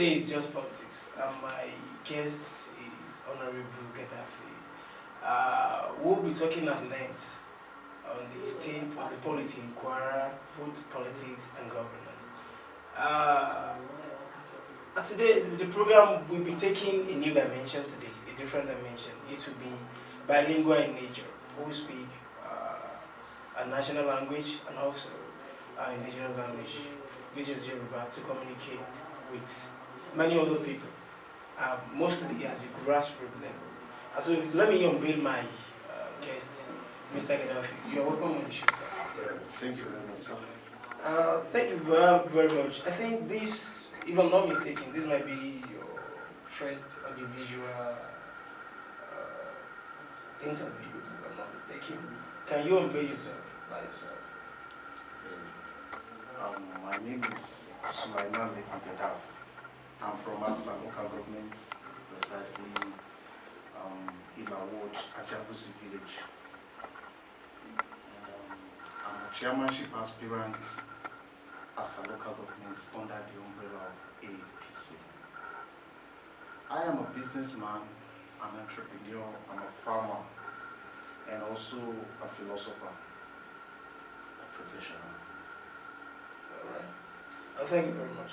today is just politics. My guest is Honorable Gaddafi. We'll be talking at length on the state of the polity in Kwara, both politics and governance. Uh, Today, the program will be taking a new dimension today, a different dimension. It will be bilingual in nature. We will speak a national language and also indigenous language, which is Yoruba, to communicate with many other people, mostly at the grassroots level. So let me unveil my guest, Mr. Gaddafi. You are welcome on the show, sir. Thank you very much, sir. Thank you very much. I think this, if I'm not mistaken, this might be your first audiovisual interview, if I'm not mistaken. Can you unveil yourself by yourself? My name is Sulaiman Leku Gadaf. I'm from Assa local government, precisely Ilawod, Ajabusi village. I'm a chairmanship aspirant as a local government under the umbrella of APC. I am a businessman, an entrepreneur, I'm a farmer, and also a philosopher, a professional. All right. Thank you very much.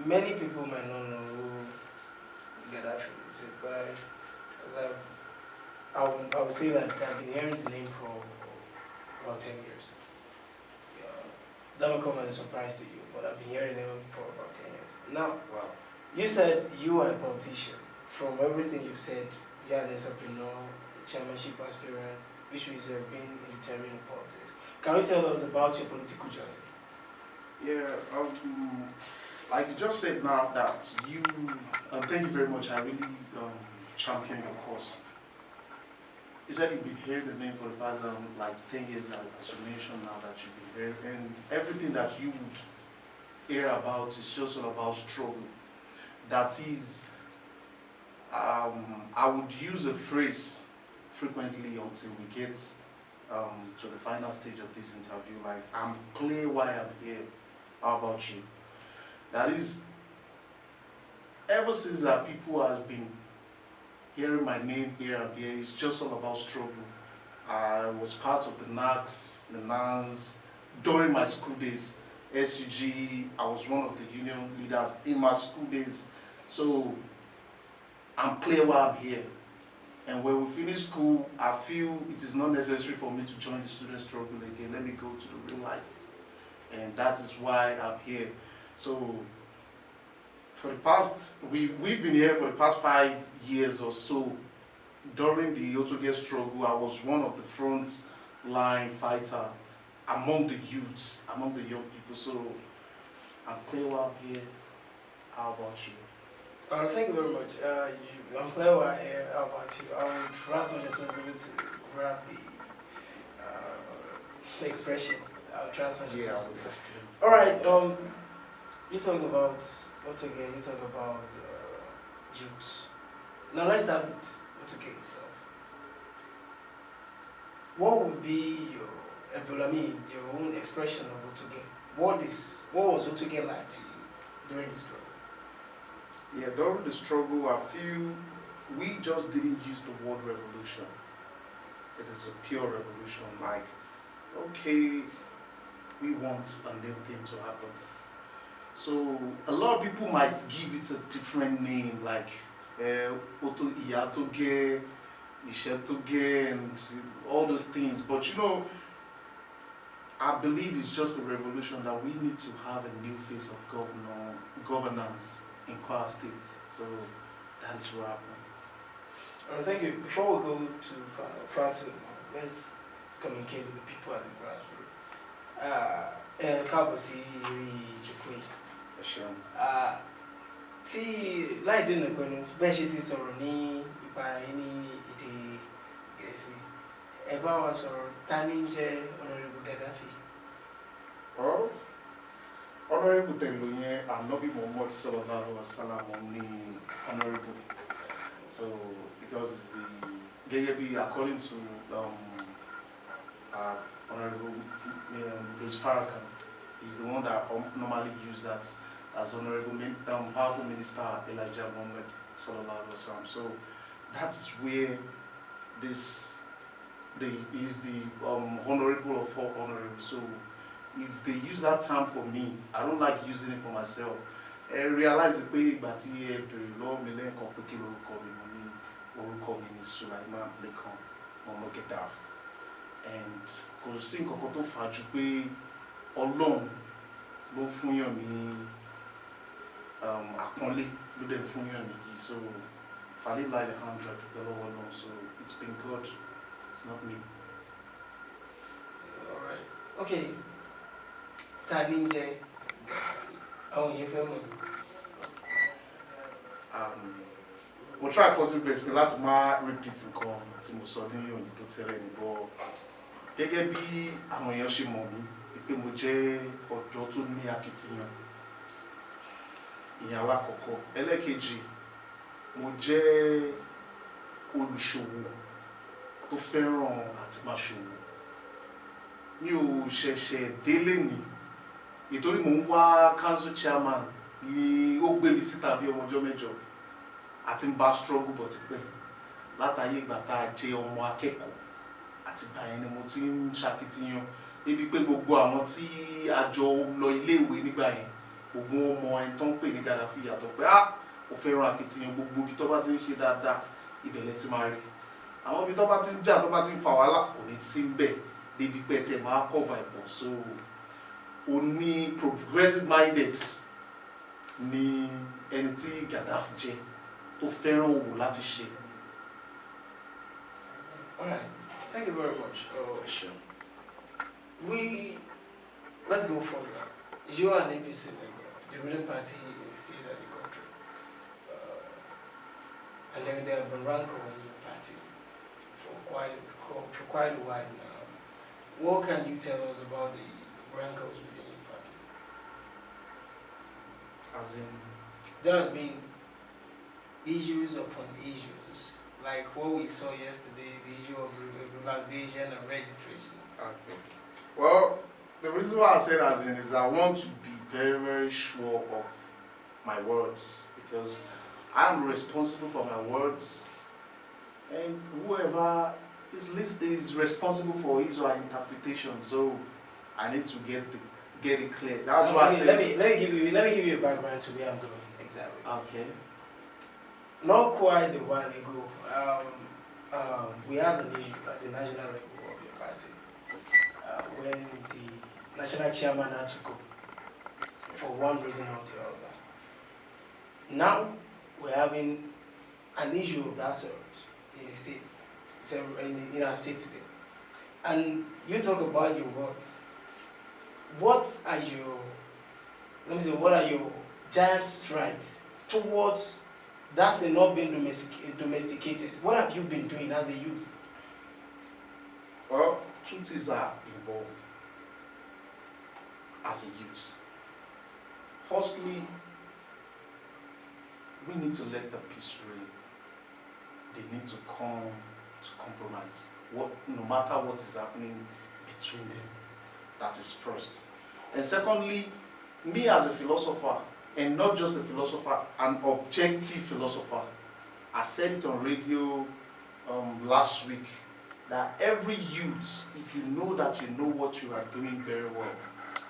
Many people might not know who Gaddafi is, but as I would say that I've been hearing the name for about 10 years. Yeah, that may come as a surprise to you, but I've been hearing him for about 10 years. Now, Wow. you said you are a politician. From everything you've said, you're an entrepreneur, a chairmanship aspirant, which means you have been in the terrain of politics. Can you tell us about your political journey? Yeah, like you just said now that you, thank you very much. I really champion your cause. You said you've been hearing the name for the past like 10 years, as you mentioned now that you've been hearing, and everything that you would hear about is just all about struggle. That is, I would use a phrase frequently until we get to the final stage of this interview. Like, I'm clear why I'm here. How about you? That is, ever since that people has been hearing my name here and there, it's just all about struggle. I was part of the NACS, the NANS, during my school days. SUG, I was one of the union leaders in my school days. So I'm clear why I'm here. And when we finish school, I feel it is not necessary for me to join the student struggle again. Let me go to the real life. And that is why I'm here. So for the past, we've been here for the past 5 years or so. During the Otoge struggle, I was one of the front line fighter among the youths, among the young people. So I'm clear why I'm here. How about you? Thank you very much. I'm clear how about you. I would trust my responsibility to grab the expression. I would trust my responsibility. All right. You talk about what again? You talk about youth. Now let's start with Otoge itself. What would be your own expression of Otoge? What was Otoge like to you during the struggle? Yeah, during the struggle, I feel we just didn't use the word revolution. It is a pure revolution. Like, okay, we want a new thing to happen. So a lot of people might give it a different name, like Oto Iyatoge, Ishetoge, and all those things. But I believe it's just a revolution that we need to have a new face of governance in Kwara State. So that is what happened. Thank you. Before we go too far too, let's communicate with the people at the grassroots. Káàbọ̀ sí eré ìjókòó yìí. Ẹ ṣeun. Tí láì dènà ìpinnu bẹ́ẹ̀ ṣe ti sọ̀rọ̀ ní ìpara yín ní èdè Gẹ̀ẹ́sì, ẹ bá wa sọ̀rọ̀ ta ní ń jẹ́ Honorable Gaddafi. Well, Honorable Teloye Anabi Muhammad Sallallahu Alaihi Wasallam ni Honorable. So because it's the gẹ́gẹ́ according to Honorable Louis Farrakhan, is the one that normally use that as Honorable Powerful Minister Elijah Muhammad Sallallahu Alaihi Wasallam. So that's where this is the honorable of all honorable. So if they use that term for me, I don't like using it for myself. I realize pé ìgbà tí ẹ bèrè lọ́wọ́ mi lẹ́ẹ̀kan pé kí lorúkọ mi, mo ní orúkọ mi ní Sulaiman Lekan Momo Gedaf. And kò sí nǹkan kan tó fà á ju pé Ọlọ́run ló fúnyàn ní àpọ́nlé ló dẹ̀ fúnyàn nìyí. So Fali Lai Alhamdulillah dúpẹ́ lọ́wọ́ Ọlọ́run. So it's been good. It's not me. All right. Okay. Ta ni ń jẹ́ Gaddafi? Àwọn yẹn fẹ́ mọ̀. Mo try possible best mi láti má repeat nǹkan tí mo sọ ní òyìnbó tẹ́lẹ̀ ní bọ́ gẹ́gẹ́ bí àwọn èèyàn ṣe mọ̀ mí pé mo jẹ́ ọ̀dọ́ tó ní akitiyan. Ìyẹn alákọ̀ọ́kọ́. Ẹlẹ́kejì, mo jẹ́ olùṣòwò tó fẹ́ràn àti máa ṣòwò. Mi ò ṣẹ̀ṣẹ̀ délé ni nítorí mò ń wá council chairman ni ó gbé mi síta bí ọmọ ọjọ́ mẹ́jọ àti ń bá struggle bọ̀ tipẹ́ látàyè ìgbà tá a jẹ́ ọmọ akẹ́kọ̀ọ́ àti ìgbà yẹn ni mo ti ń ṣakitiyan débi pé gbogbo àwọn tí a jọ lọ iléèwé nígbà yẹn gbogbo ọmọ ẹni tó ń pè ní Gaddafi yàtọ̀ pé ó fẹ́ràn akitiyan. Gbogbo ibi tó bá ti ń ṣe dáadáa ìbẹ̀lẹ̀ ti máa rí. Àwọn ibi tó bá ti ń jà tó bá ti ń fa wàhálà kò ní sí ń bẹ̀ débi pé tiẹ̀ máa cover ẹ̀pọ̀. So ó ní progressive minded ni ẹni tí Gaddafi jẹ́ tó fẹ́ràn òwò láti ṣe. All right. Thank you very much. Sure. Let's go further. You are an APC member, the ruling party in the state and the country. And then they have been ranked on your party for quite a while now. What can you tell us about the rankles within your party? As in, there has been issues upon issues, like what we saw yesterday, the issue of revalidation and registrations. okay. Well, the reason why I said as in is I want to be very, very sure of my words because I'm responsible for my words, and whoever is listening is responsible for his or her interpretation. So I need to get it clear. That's why I said. Let me give you a background to where I'm going exactly. Okay. Not quite a while ago, we had an issue at the national level of the party when the national chairman had to go for one reason or the other. Now we're having an issue of that sort in the state, in our state today. And you talk about your words. What are your giant strides towards that thing not being domesticated? What have you been doing as a youth? Well, two things are involved as a youth. Firstly, we need to let the peace reign. They need to come to compromise. No matter what is happening between them. That is first. And secondly, me as a philosopher, and not just a philosopher, an objective philosopher. I said it on radio last week that every youth, if you know that you know what you are doing very well,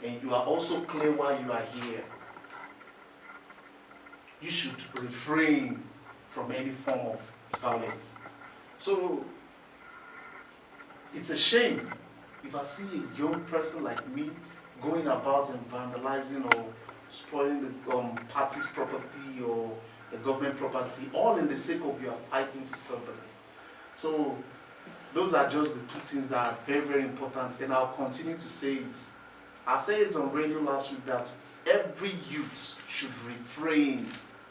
and you are also clear why you are here, you should refrain from any form of violence. So it's a shame if I see a young person like me going about and vandalizing or spoiling the party's property or the government property, all in the sake of you are fighting for somebody. So those are just the two things that are very, very important, and I'll continue to say it. I said it on radio last week that every youth should refrain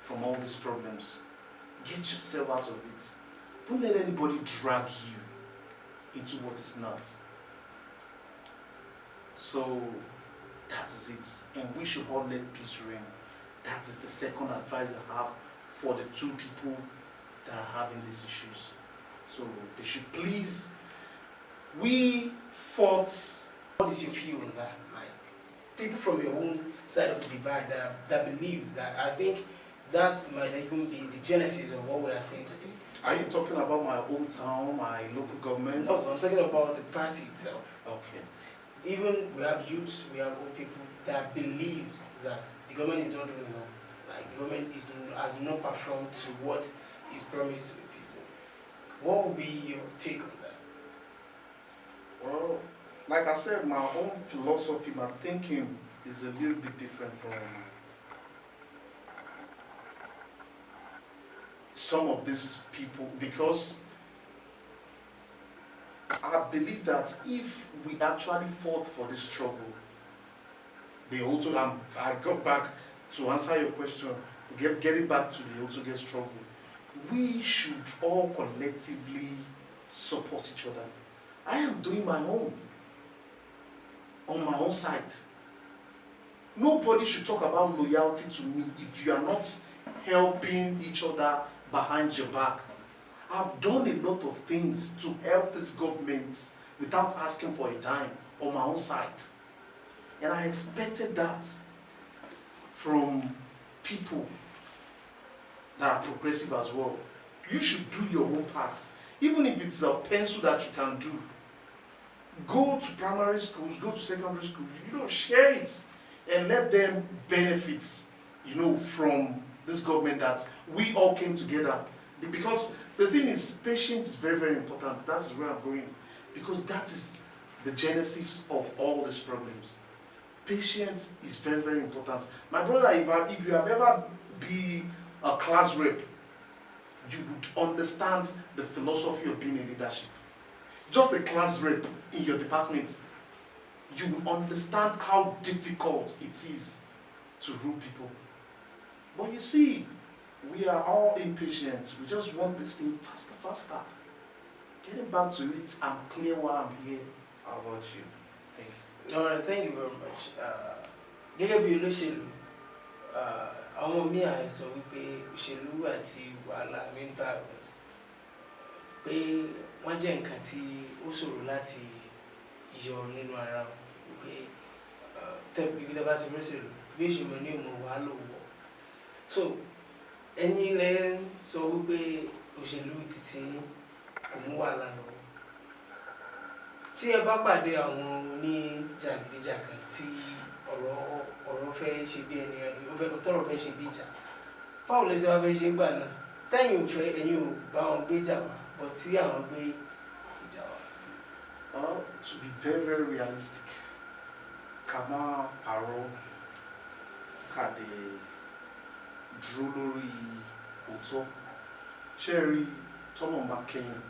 from all these problems. Get yourself out of it. Don't let anybody drag you into what is not. So that is it. And we should all let peace reign. That is the second advice I have for the two people that are having these issues. So they should please, we fought. What is your view on that? Like, people from your own side of the divide that believes that. I think that might even be the genesis of what we are saying today. Are you talking about my hometown, my local government? No, I'm talking about the party itself. Okay. Even we have youths, we have old people that believe that the government is not doing enough. Like the government has not performed to what is promised to the people. What would be your take on that? Well, like I said, my own philosophy, my thinking is a little bit different from some of these people because I believe that if we actually fought for this struggle, they also, I got back to answer your question, getting back to the also get struggle, we should all collectively support each other. I am doing my own, on my own side. Nobody should talk about loyalty to me if you are not helping each other behind your back. I've done a lot of things to help this government without asking for a dime on my own side. And I expected that from people that are progressive as well. You should do your own part. Even if it's a pencil that you can do. Go to primary schools, go to secondary schools, share it and let them benefit, from this government that we all came together. Because the thing is, patience is very, very important. That is where I'm going. Because that is the genesis of all these problems. Patience is very, very important. My brother, if you have ever been a class rep, you would understand the philosophy of being in leadership. Just a class rep in your department, you will understand how difficult it is to rule people. But you see, we are all impatient. We just want this thing faster, faster. Getting back to it, I'm clear why I'm here. How about you? Thank you. All right, thank you very much. Gẹ́gẹ́ bí olóṣèlú, àwọn míì àìsàn wípé òṣèlú àti wàhálà mental health pé wọ́n jẹ́ nǹkan tí ó ṣòro láti yọ nínú ara wọn wípé ibi tẹ́ bá ti rọ́ṣèlú bí èṣù mọ̀ ní ìmọ̀ wàhálà òwò. So ẹ̀yin lẹ ń sọ wípé òṣèlú títí kò mú wàhálà lọ́wọ́. Tí ẹ bá pàdé àwọn oníjàgídíjàgan tí ọ̀rọ̀ fẹ́ ṣe bí ẹni tọ́rọ̀ fẹ́ ṣe bí ìjà, báwo lẹ ṣe wá fẹ́ ṣe gbà náà? Tẹ́yìn ò fẹ́, ẹ̀yin ò bá wọn gbé ìjà wá, but tí àwọn gbé ìjà wá. To be very, very realistic, ká má parọ́, ká dé dúró lórí òótọ́. Ṣé ẹ rí tọ́lọ́run bá kẹ́yìn?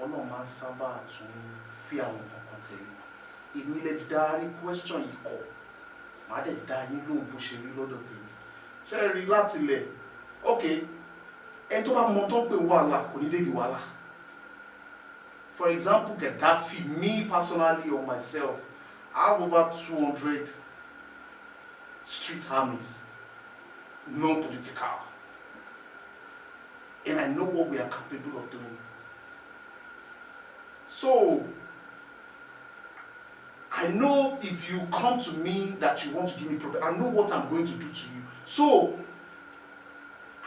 Ọlọ́run máa ń sábà tún fi àwọn kankan tẹ̀lé. Èmi lè darí question yìí kọ, màá dẹ̀ dá yín lóhùn bó ṣe rí lọ́dọ̀ tèmi. Ṣé ẹ rí láti ilẹ̀? Ok, ẹni tó bá mọ tó ń pè wàhálà kò ní dédé wàhálà. For example, Gaddafi, me personally or myself, I have over 200 street armies, non-political. And I know what we are capable of doing. So, I know if you come to me that you want to give me problem, I know what I'm going to do to you. So,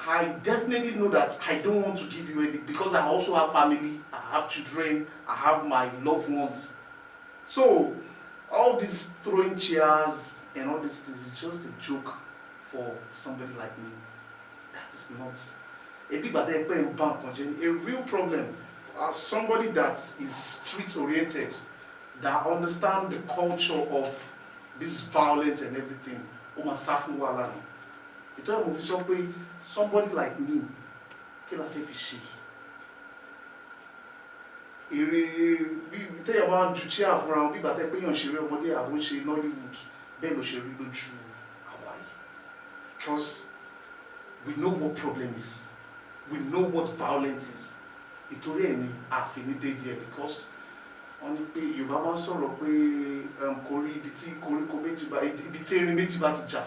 I definitely know that I don't want to give you anything because I also have family, I have children, I have my loved ones. So, all this throwing chairs and all this is just a joke for somebody like me. That is not a real problem. As somebody that is street oriented, that understand the culture of this violence and everything, somebody like me, kí la fẹ́ fi ṣe? Tẹ́yà bá ń ju chair fúnra wọn bí ìgbà tẹ́ pé yàn ṣeré ọmọdé àbó ṣe Nollywood, bẹ́ẹ̀ ló ṣe rí lójú àwa yìí. Because we know what problem is, we know what violence is. Ìtorí ẹ̀ ni àfìní dé díẹ̀ because wọ́n ní pé Yorùbá máa ń sọ̀rọ̀ pé kò rí ibi tí koríko méjì bá ibi tí erin méjì bá ti jà.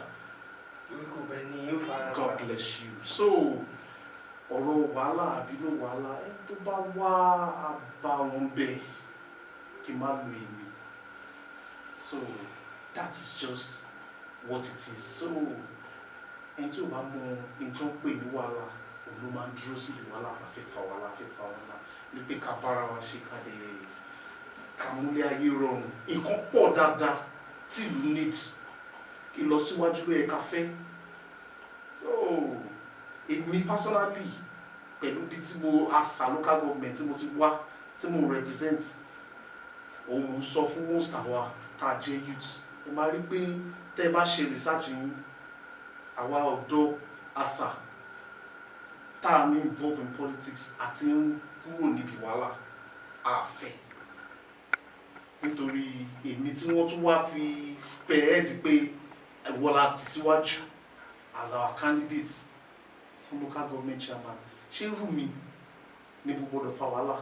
God bless you. So, ọ̀rọ̀ wàhálà àbí ló wàhálà ẹ tó bá wá àbá wọn bẹ́ẹ̀ kí n má lo èmi. So, that is just what it is. So ẹni tí ò bá mọ ẹni tó ń pè ní wàhálà òun ló máa ń dúró sí wàhálà àfẹ́fà ní pé ká bára wa ṣe ká lè ká múlé ayé rọrùn. Nǹkan pọ̀ dáadáa tí ìlú need ìlọsíwájú ló yẹ ká fẹ́. So èmi personally pẹ̀lú bí tí mo àṣà local government tí mo ti wá tí mo represent òun sọ fún most àwa tá a jẹ́ youth ẹ máa rí pé tẹ́ ẹ bá ṣe research yín àwa ọ̀dọ́ àṣà tá a ní involve in politics àti ń kúrò níbi wàhálà àfẹ́ nítorí èmi tí wọ́n tún wá fi spearhead pé ẹ̀wọ́ láti síwájú as our candidate fún local government chairman ṣé irú mi ní gbogbo ọ̀dọ̀ fa wàhálà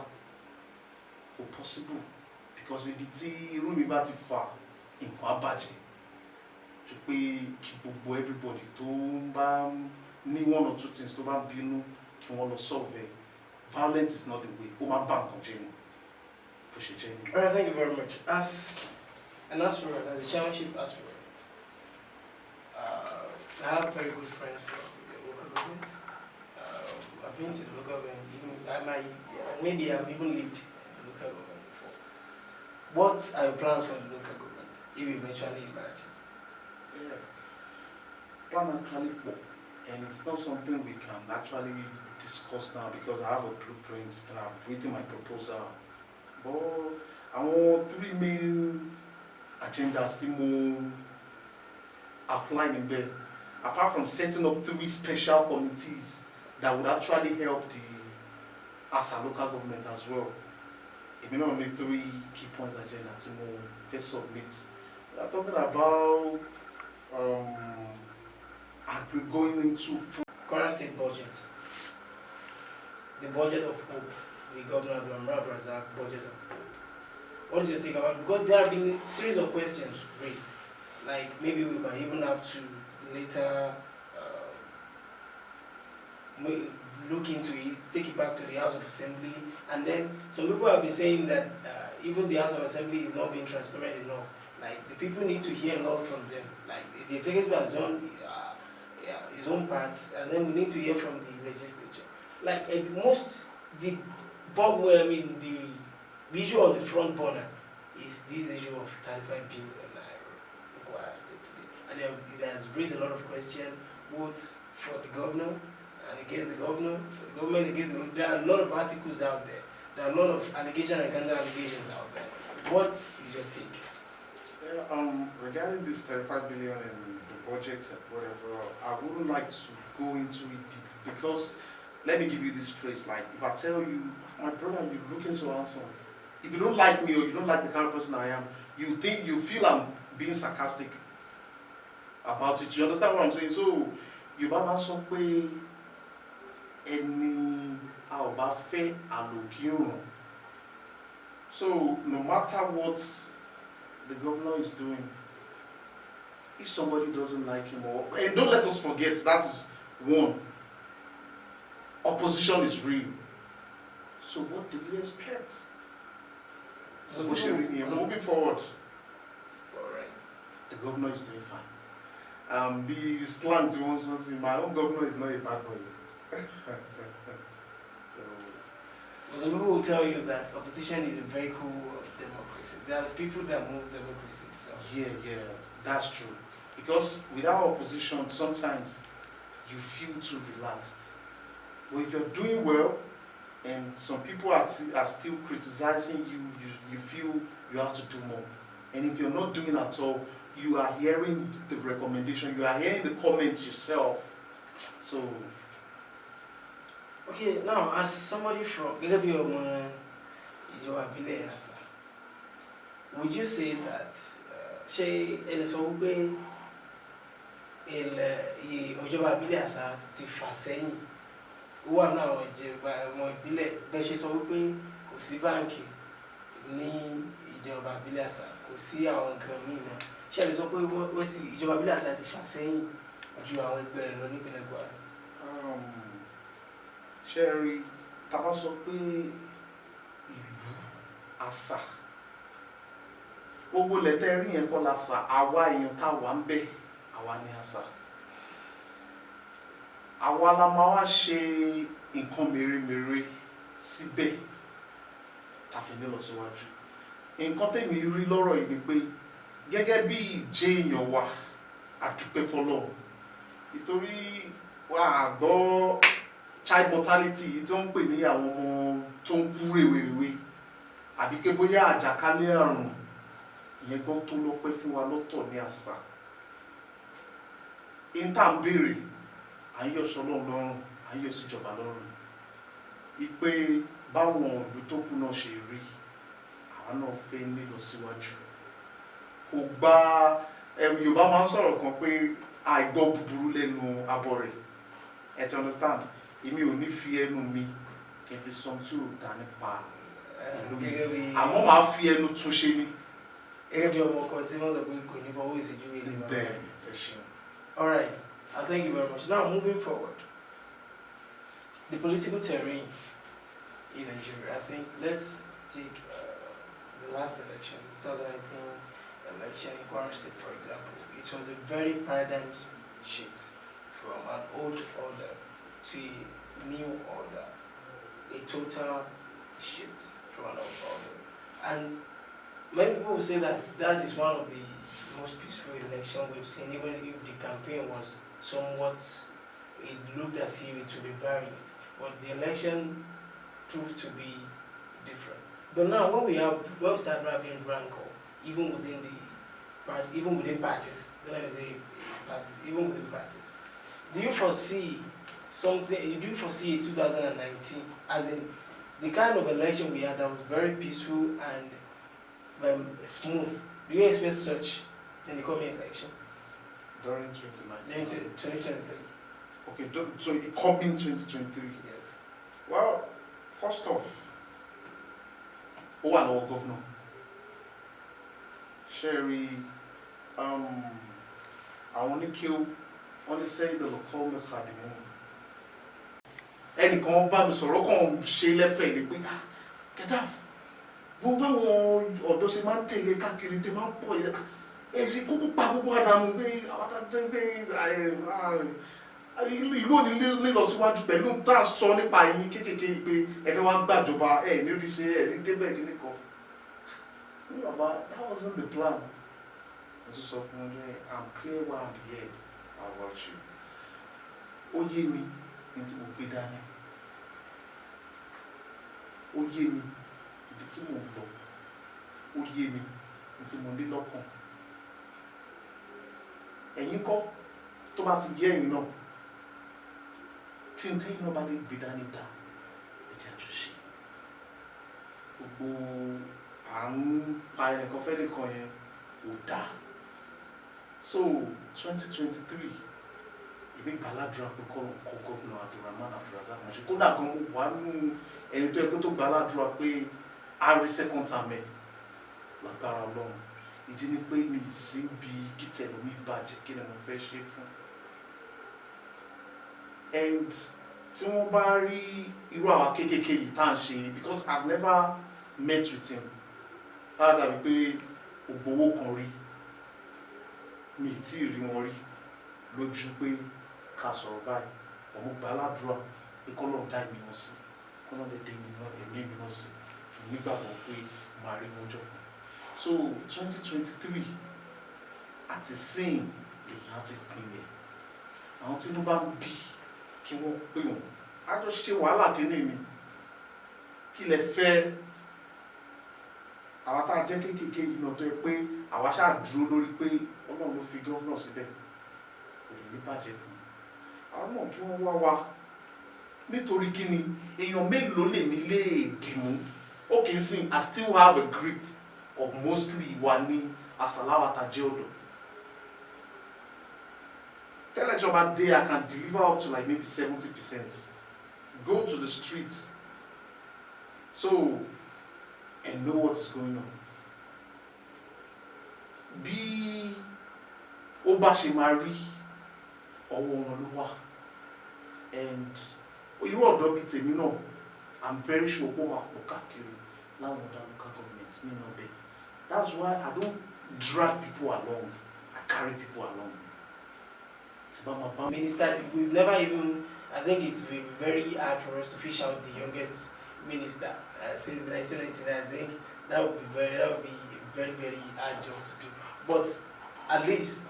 kò possible because ibi tí irú mi bá ti fa nǹkan á bàjẹ́ ju pé kí gbogbo everybody tó ń bá ní one or two things tó bá bínú kí wọ́n lọ solve it. Violence is not the way. Ó máa bá nǹkan jẹ́ ni bó ṣe jẹ́ ni. Alright, thank you very much. As an aspirant, as a chairmanship aspirant, I have very good friends from the local government. I've been to the local government, maybe I've even lived in the local government before. What are your plans for the local government if you eventually emerge? Yeah. Plan actually work, and it's not something we can actually discuss now because I have a blueprint and I've written my proposal. But our three main agendas tí mo apply níbẹ̀, apart from setting up 3 special committees that would actually help the ASA local government as well. Èmi náà ní 3 key points agenda tí mo fẹ́ submit. We are talking about going into Kwara State budget, the budget of hope, the Governor Abdulrahman Razak budget of hope. What is your take about it? Because there have been a series of questions raised, like maybe we might even have to later look into it, take it back to the House of Assembly, and then some people have been saying that even the House of Assembly is not being transparent enough. Like the people need to hear a lot from them. Like the executive has done his own parts, and then we need to hear from the legislature. Like at most, the issue on the front burner is this issue of 35 billion naira Kwara State today, and it has raised a lot of questions both for the governor and against the governor, for the government against the government. There are a lot of articles out there. There are a lot of allegations and counter allegations out there. What is your take? Yeah, regarding this 35 billion and the budget and whatever, I wouldn't like to go into it deep because let me give you this phrase, like if I tell you, my brother, you're looking so handsome. If you don't like me or you don't like the kind of person I am, you feel I'm being sarcastic about it. You understand what I'm saying? So, Yorùbá máa sọ pé ẹni a ò bá fẹ́ àlòkí rùn. So, no matter what the governor is doing, if somebody doesn't like him, and don't let us forget, that is one, opposition is real. So what do you expect? So moving forward, Alright. the governor is doing fine. The slang to once say, my own governor is not a bad boy. So some people will tell you that opposition is a vehicle of democracy. There are people that move democracy itself. Yeah, that's true. Because without opposition, sometimes you feel too relaxed. But if you're doing well, and some people are still criticizing you, you feel you have to do more. And if you're not doing at all, you are hearing the recommendation, you are hearing the comments yourself. So, okay, now as somebody from Ìjọba Ìbílẹ̀ Àṣà, would you say that ṣé ẹni sọ wípé Ìjọba Ìbílẹ̀ Àṣà ti fà sẹ́yìn? Ó wà náà àwọn ìbílẹ̀ bẹ́ẹ̀ ṣe sọ wípé kò sí báǹkì ní Ìjọba Ìbílẹ̀ Àṣà, kò sí àwọn nǹkan míì náà. Ṣé ẹ lè sọ pé Ìjọba Ìbílẹ̀ Àṣà ti fà sẹ́yìn ju àwọn ẹgbẹ́ rẹ̀ lọ nípínlẹ̀ Kwara? Sherry, tá bá sọ pé ìlú àṣà, gbogbo lẹ́tẹ̀ rí yẹn kọ́ la sà, àwa èèyàn tá wà ń bẹ̀ àwa ni a sà. Àwa la máa wá ṣe nǹkan mèremère síbẹ̀ tá fi ní lọ síwájú. Nǹkan tèmi rí lọ́rọ̀ yìí ni pé gẹ́gẹ́ bí ìjẹ́ èèyàn wa a dúpẹ́ f'Ọlọ́run nítorí wà á gbọ́ child mortality yìí tí wọ́n ń pè ní àwọn ọmọ tó ń kú rèwerèwe àbí pé bóyá àjàkálẹ̀ àrùn ìyẹn gan tó lọ́pẹ́ fún wa lọ́tọ̀ ní àṣà. In tá ń béèrè à ń yọ̀ sọ́lọ́run lọ́rùn, à ń yọ̀ síjọba lọ́rùn wípé báwọn ìlú tó kù náà ṣe rí àwa náà fẹ́ nílọ síwájú. Kò gba Yorùbá máa ń sọ̀rọ̀ kan pé àìgbọ́ búburú lẹ́nu abọ́ rẹ̀. Ẹ ti understand? Èmi ò ní fi ẹnu mi kí n fi sọ tí ò dá nípa ìlú mi. Àmọ́ màá fi ẹnu tún ṣe ní. Gẹ́gẹ́ bí ọmọ kan tí wọ́n sọ pé kò ní fọwọ́ ìsìnjú ilé wa. Bẹ́ẹ̀ ẹ ṣeun. All right, thank you very much. Now moving forward, the political terrain in Nigeria. I think let's take the last election, 2019 election in Kwara State, for example. It was a very paradigm shift from an old order to a new order, a total shift from an old order. And many people will say that that is one of the most peaceful election we've seen, even if the campaign was somewhat, it looked as if it would be violent. But the election proved to be different. But now when we start having rancor, even within parties, let me say parties, even within parties, do you foresee something? Do you foresee 2019 as in the kind of election we had that was very peaceful and smooth? Do you expect such in the coming election? During 2019. 2023. Okay, so it coming 2023. Yes. Well, first off, who are our governor? Sherry, I want to kill, only say the local mechanic. Ẹnìkan bá mi sọ̀rọ̀ kan ṣe lẹ́fẹ̀ẹ́ ni pé Gaddafi gbogbo àwọn ọ̀dọ́ ṣe máa ń tẹ̀lé káàkiri tẹ máa ń pọ̀ yẹn èyí kúkú pa gbogbo àdàmú pé àwọn àtàjọ pé ìlú òní lílọ síwájú pẹ̀lú tá a sọ nípa ẹ̀yin kéékèèké pé ẹ fẹ́ wá gbàjọba ẹ̀ níbi ṣe ẹ̀ ní débẹ̀ kí nìkan. Baba, that wasn't the plan. I just sọ fún ọdún ẹ̀ I'm clear why I'm here about you. Ó yé mi ní tí mo gbé dání. Ó yé mi ibi tí mo lọ. Ó yé mi ní tí mo ní lọ́kàn. Ẹ̀yin kọ́ tó bá ti yé ẹ̀yin náà tí n tẹ́yìn náà bá lè gbé dání dá ẹ̀jẹ̀ àjọṣe. Gbogbo à ń pa ẹnìkan fẹ́ nìkan yẹn ò dáa. So 2023 ìbí gbàládùra pé kọ́ ọkọ̀ gómìnà Abdulrahman Abdulrazak máa ṣe kódà gan wà nínú ẹni tó yẹ pé tó gbàládùra pé a rí second term ẹ̀ lágbára Ọlọ́run. Ìdí ni pé mi sí bí kìtẹ̀ lómi bàjẹ́ kí ni mo fẹ́ ṣe fún. And tí wọ́n bá rí irú àwa kéékèèké yìí tá à ń ṣe because I've never met with him. Báwo dàbí pé ògbówó kan rí mi ì tí ì rí wọn rí lójú pé ká sọ̀rọ̀ báyìí. Ọmọ gbàládùra pé kọ́lọ́run dá èmi náà sí, kọ́lọ́run lè dé ẹ̀mí mi náà sí. Nígbàgbọ́ pé màá rí wọn jọ. So 2023 àti sìn èèyàn ti pinlẹ̀. Àwọn tí wọ́n bá ń bí kí wọ́n pè wọ́n. A jọ ṣe wàhálà kíní ni. Kí lẹ fẹ́? Àwa tá a jẹ́ kéékèèké yìí náà tó yẹ pé àwa ṣáà dúró lórí pé Ọlọ́run ló fi gọ́vnà síbẹ̀. Kò lè ní bàjẹ́ fún un. Àwọn náà kí wọ́n wá wa. Nítorí kí ni èèyàn mélòó lèmi lè dìmú? Okay, sìn, I still have a grip of mostly wa ní Asalawa Tajeodo. Tell that your day I can deliver up to like maybe 70%. Go to the streets. So, and know what is going on. Bí ó bá ṣe máa rí ọwọ́ wọn ló wà. And irú ọ̀dọ́ bíi tèmi náà, I'm very sure pé wọ́n máa pọ̀ káàkiri láwọn ọ̀dà local government nínú ọbẹ̀. That's why I don't drag people along. I carry people along. It's about my bound. Minister, we've never even. I think it's been very hard for us to fish out the youngest minister since 1999. I think that would be a very very hard job to do. But at least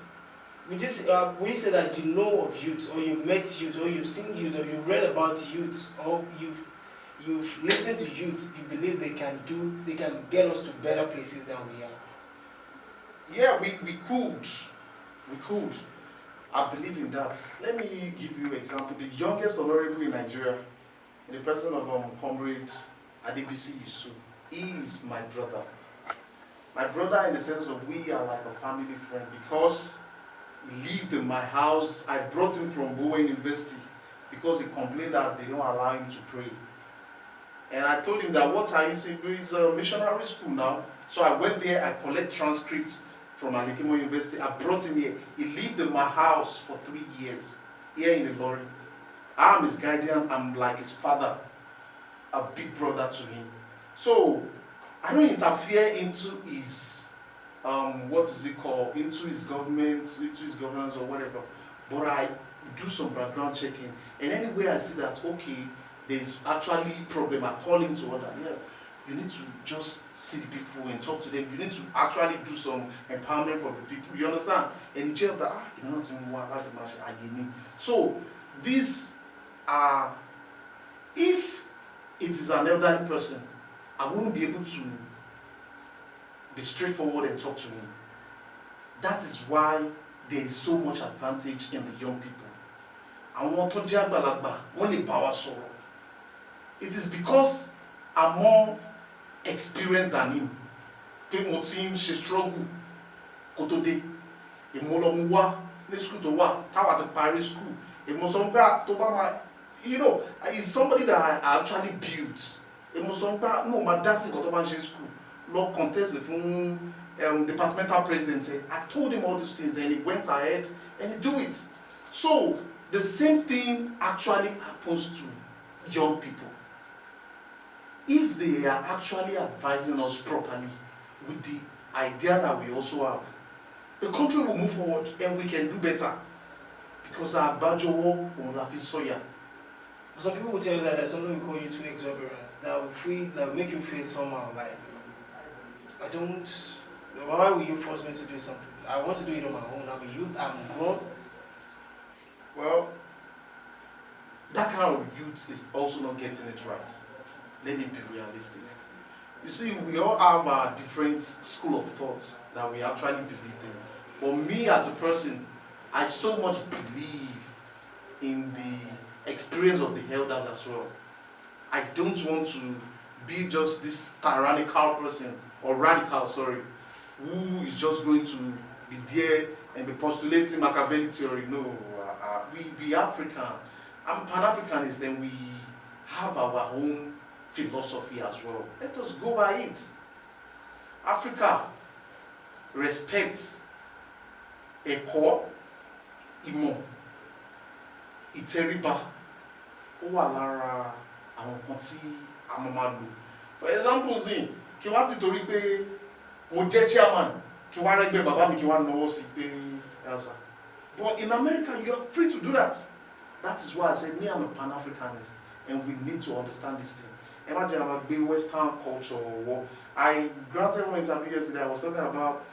would you say that you know of youth, or you've met youth, or you've seen youth, or you've read about youth, or you've listened to youth, you believe they can get us to better places than we are? Yeah, we could. We could. I believe in that. Let me give you an example. The youngest honorable in Nigeria, in the person of Comrade Adebisi Yusuf, he is my brother. My brother, in the sense of we are like a family friend, because he lived in my house. I brought him from Bowen University because he complained that they don't allow him to pray. And I told him that what are you saying? It's a missionary school now. So I went there, I collect transcripts from Alikimo University. I brought him here. He lived in my house for 3 years, here in Ilorin. I'm his guardian, I'm like his father, a big brother to him. So I don't interfere into his what is it called? Into his government, into his governance or whatever. But I do some background checking. And anywhere I see that okay, there's actually problem, I call him to order. Yeah, you need to just see the people and talk to them. You need to actually do some empowerment for the people. You understand? And the chair that you know what so these are, if it is an elderly person, I won't be able to be straightforward and talk to me. That is why there is so much advantage in the young people. Àwọn tó jẹ́ àgbàlagbà wọ́n lè bá wa sọ̀rọ̀. It is because I'm more experienced than him. Pé mo ti ń ṣe struggle kó tó dé. Èmo lọ mú wá ní school tó wà táwa ti parí school. Èmo sọ pé tó bá máa, you know, he's somebody that I actually built. Èmo sọ pé no, máa dá sí nǹkan tó bá ń ṣe school. Lọ contest fún departmental president. I told him all these things and he went ahead and he do it. So the same thing actually happens to young people. If they are actually advising us properly with the idea that we also have, the country will move forward and we can do better. Because our Bajowo on la fi soya. Some people will tell you that there's something we call you too exuberant, that will make you feel somehow like I don't. Why will you force me to do something? I want to do it on my own. I'm a youth. I'm grown. Well, that kind of youth is also not getting it right. Let me be realistic. You see, we all have our different school of thoughts that we actually believe in. But me as a person, I so much believe in the experience of the elders as well. I don't want to be just this tyrannical person, or radical, sorry, who is just going to be there and be postulating Machiavelli theory. No, we African. I'm Pan-Africanist, and we have our own philosophy as well. Let us go by it. Africa respects ẹ̀kọ́, ìmọ̀, ìtẹríba. Ó wà lára àwọn nǹkan tí a máa lò. For example, kí wá ti torí pé mo jẹ́ chairman, kí wá rẹ́gbẹ́ bàbá mi, kí wá náwó sí pé ẹ̀sà. But in America, you are free to do that. That is why I said, me, I'm a Pan-Africanist, and we need to understand this thing. Imagine I'm a big Western culture. I granted one interview yesterday, I was talking about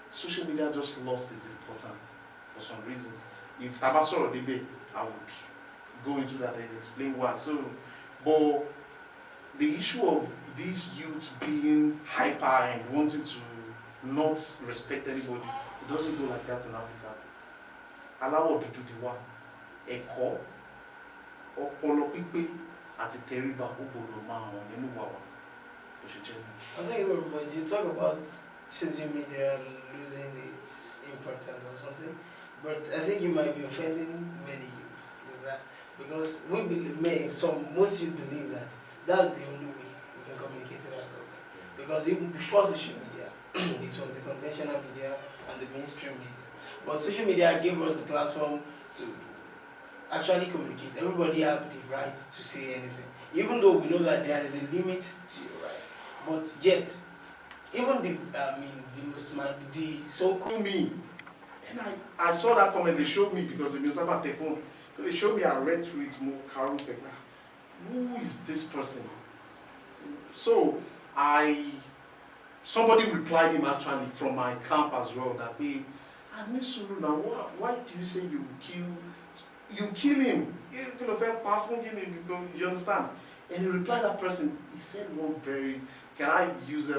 social media just lost its importance for some reasons. If Tabasoro debate, I would go into that and explain why. So, but the issue of these youths being hyper and wanting to not respect anybody, it doesn't go like that in Africa. Aláwọ̀ dúdú ti wá, ẹ̀kọ́, ọpọlọ pípé àti tẹríba ó gbọ́dọ̀ máa hàn nínú wa wa bó ṣe jẹ́. I think when you talk about social media losing its importance or something, but I think you might be offending many youths with that, because we believe, most youth believe that that's the only way we can communicate with our government. Because even before social media, it was the conventional media and the mainstream media. But social media gave us the platform to actually communicate. Everybody have the right to say anything, even though we know that there is a limit to your right. But yet, Even the the so-called To me, and I saw that comment. They showed me because they've been about their phone. So they showed me. I read through it more. Carol Pepper. Who is this person? So I somebody replied him actually from my camp as well that we I miss Suru now. Why do you say you kill him? You could have felt powerful him. You understand? And he replied that person. He said one very. Can I use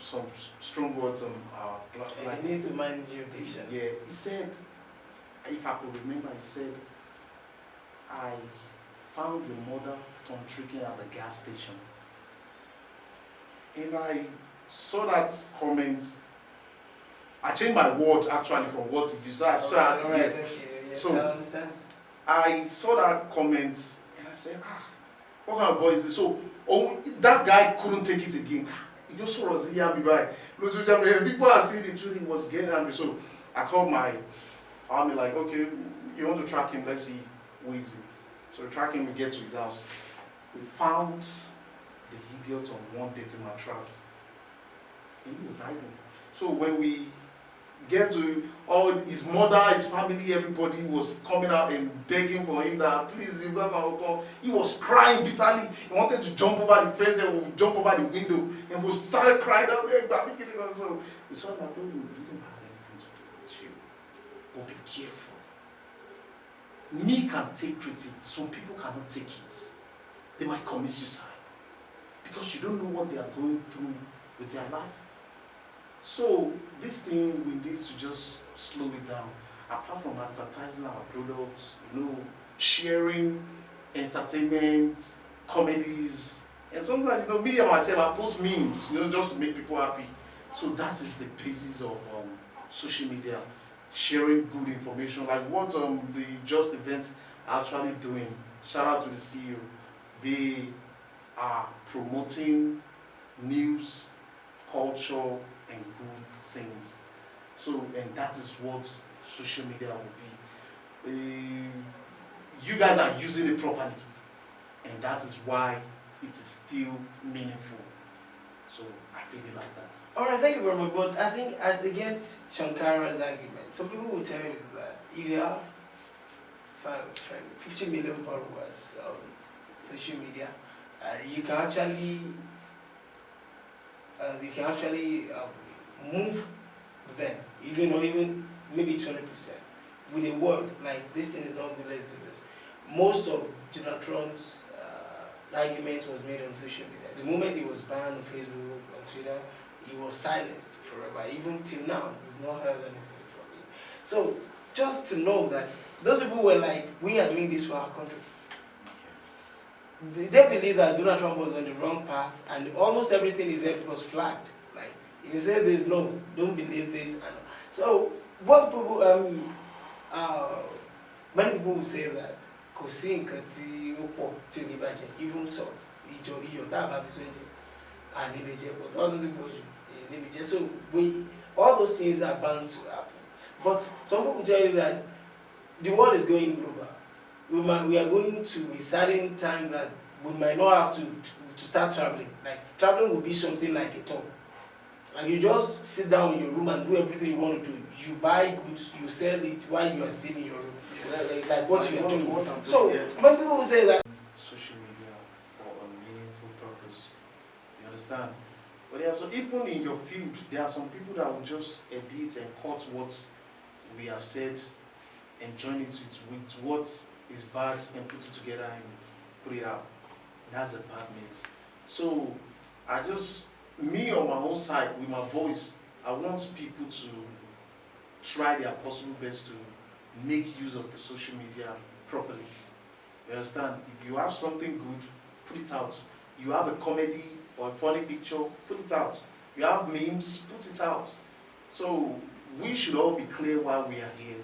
some strong words on you need to mind your diction. yeah, he said, if I could remember, he said, I found your mother drinking at the gas station. And I saw that comment. I changed my word actually from what he used. So I saw okay, yes, so I understand. I saw that comment and I said, what kind of boy is this? So that guy couldn't take it again. He just saw us here, people are seeing it really was getting angry. So I called my army like, okay, you want to track him, let's see who is he. So we track him, we get to his house. We found the idiot on one dirty mattress. And he was hiding. So when we get to all his mother, his family, everybody was coming out and begging for him that please, you got my call. He was crying bitterly. He wanted to jump over the fence and jump over the window and we started crying out there. So the son I told him, we don't have anything to do with you. But be careful. Me can take critique. Some people cannot take it. They might commit suicide because you don't know what they are going through with their life. So this thing we need to just slow it down. Apart from advertising our products, sharing entertainment, comedies, and sometimes me and myself I post memes, just to make people happy. So that is the basis of social media, sharing good information, like what the Just Events are actually doing. Shout out to the CEO. They are promoting news, culture, and good things. So, and that is what social media will be. You guys are using it properly, and that is why it is still meaningful. So, I really like that. Alright, thank you very much. But I think, as against Shankara's argument, some people will tell you that if you have 50 million followers on social media, you can actually move them, even maybe 20%, with a word like this thing is not good, let's do this. Most of Donald Trump's argument was made on social media. The moment he was banned on Facebook, on Twitter, he was silenced forever. Even till now, we've not heard anything from him. So just to know that those people were like, we are doing this for our country. They believe that Donald Trump was on the wrong path, and almost everything he said was flagged. Like, if you say this, no, don't believe this. So, what people, many people will say that, kò sí nǹkan tí ó pọ̀ tí ò ní bàjẹ́, even salt, iyọ̀ tá a bá fi sóúnjẹ, àní lè jẹ, but all those things ní lè jẹ. So, all those things are bound to happen. But some people tell you that the world is going global. We are going to a certain time that we might not have to start traveling. Like, traveling will be something like a tour. Like, you just sit down in your room and do everything you want to do. You buy goods, you sell it while you are still in your room. Like what you are doing. So, when people will say that social media for a meaningful purpose, you understand? But there are so even in your field, there are some people that will just edit and cut what we have said and join it with what is bad and put it together and put it out. That's a bad mix. So me on my own side, with my voice, I want people to try their possible best to make use of the social media properly. You understand? If you have something good, put it out. You have a comedy or a funny picture, put it out. You have memes, put it out. So we should all be clear why we are here.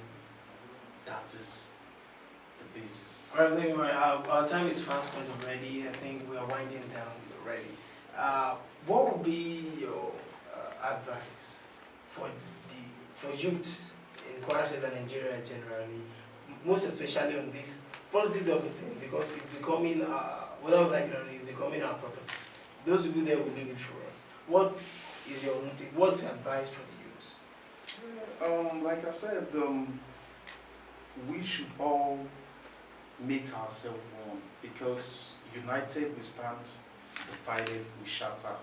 That is the basis. Alright, thank you, Mary. Our time is fast spent already. I think we are winding down already. What would be your advice for youths in Kwara State and Nigeria generally, most especially on this politics of the thing, because it's becoming, without like it's becoming our property. Those people there will leave it for us. What is your own take? What's your advice for the youth? Like I said, we should all make ourselves one because united we stand, divided we shatter.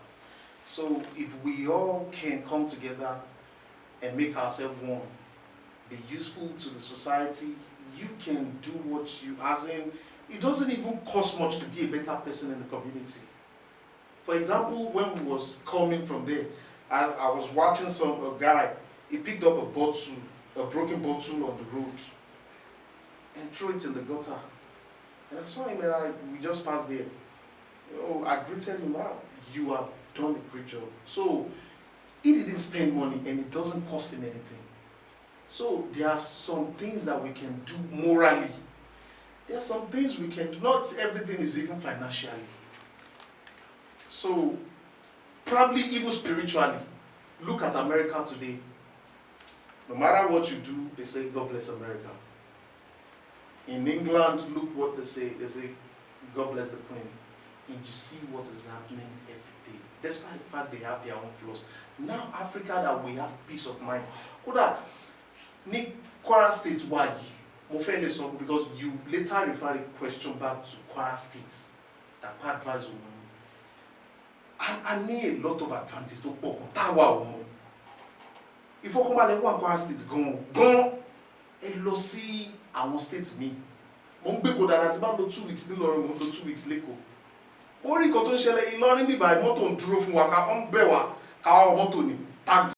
So if we all can come together and make ourselves one, be useful to the society, you can do what you, as in, it doesn't even cost much to be a better person in the community. For example, when we was coming from there, I was watching a guy, he picked up a bottle, a broken bottle on the road, and threw it in the gutter. And I saw him and we just passed there. Oh, I greeted him, wow, you have done a great job. So he didn't spend money and it doesn't cost him anything. So there are some things that we can do morally. There are some things we can do. Not everything is even financially. So probably even spiritually. Look at America today. No matter what you do, they say, God bless America. In England, look what they say. They say, God bless the Queen. And you see what is happening every day. Despite the fact they have their own flaws. Now, Africa, that we have peace of mind. Koda, ní Kwara State, why? Mo fẹ́ lè sọ because you later refer the question back to Kwara State. That part advice on I need a lot of advantage to pọ̀ kan táwa ò mọ̀. Ìfọkànbalẹ̀ wà Kwara State gan ẹ lọ sí àwọn state mi. Mo ń gbé kó dára tí bá lọ 2 weeks nílọrin, mo ń lọ 2 weeks lẹ́kọ̀ọ́. Orí nǹkan tó ń ṣẹlẹ̀ Ìlọrin bíbá mọ́tò ń dúró fún wa ká ń bẹ̀ wá ká wá mọ́tò ní taxi.